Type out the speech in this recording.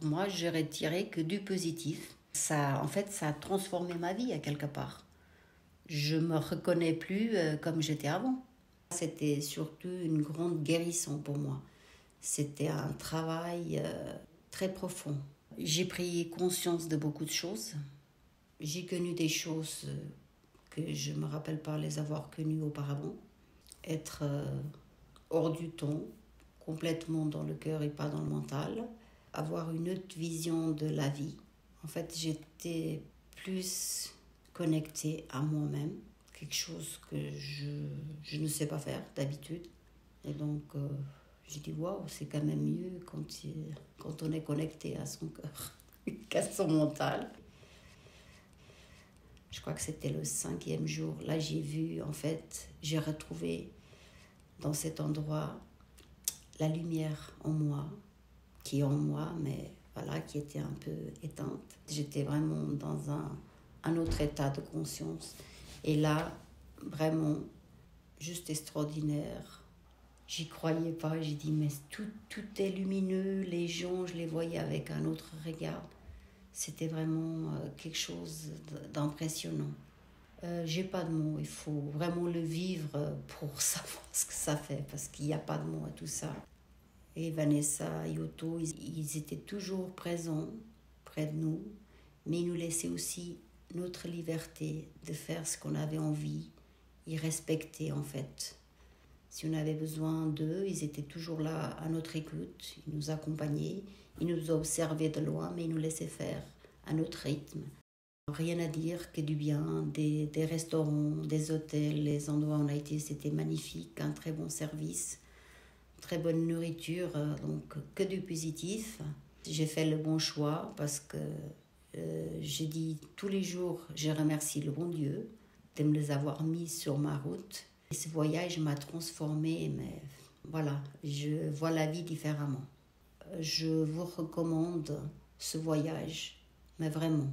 moi, j'aurais tiré que du positif. Ça, en fait, ça a transformé ma vie à quelque part. Je me reconnais plus comme j'étais avant. C'était surtout une grande guérison pour moi. C'était un travail très profond. J'ai pris conscience de beaucoup de choses. J'ai connu des choses que je ne me rappelle pas les avoir connues auparavant. Être hors du temps, complètement dans le cœur et pas dans le mental. Avoir une autre vision de la vie. En fait, j'étais plus connectée à moi-même, quelque chose que je ne sais pas faire d'habitude. Et donc, j'ai dit, waouh, c'est quand même mieux quand on est connecté à son cœur qu'à son mental. Je crois que c'était le 5e jour. Là, j'ai retrouvé dans cet endroit la lumière en moi, qui est en moi, mais voilà, qui était un peu éteinte. J'étais vraiment dans un autre état de conscience. Et là, vraiment, juste extraordinaire. J'y croyais pas. J'ai dit, mais tout est lumineux. Les gens, je les voyais avec un autre regard. C'était vraiment quelque chose d'impressionnant. J'ai pas de mots. Il faut vraiment le vivre pour savoir ce que ça fait, parce qu'il n'y a pas de mots à tout ça. Et Vanessa et Otto, ils étaient toujours présents près de nous, mais ils nous laissaient aussi notre liberté de faire ce qu'on avait envie. Ils respectaient en fait. Si on avait besoin d'eux, ils étaient toujours là à notre écoute. Ils nous accompagnaient, ils nous observaient de loin, mais ils nous laissaient faire à notre rythme. Rien à dire que du bien, des restaurants, des hôtels, les endroits où on a été, c'était magnifique, un très bon service. Très bonne nourriture, donc que du positif. J'ai fait le bon choix parce que j'ai dit tous les jours, je remercie le bon Dieu de me les avoir mis sur ma route. Et ce voyage m'a transformée, mais voilà, je vois la vie différemment. Je vous recommande ce voyage, mais vraiment.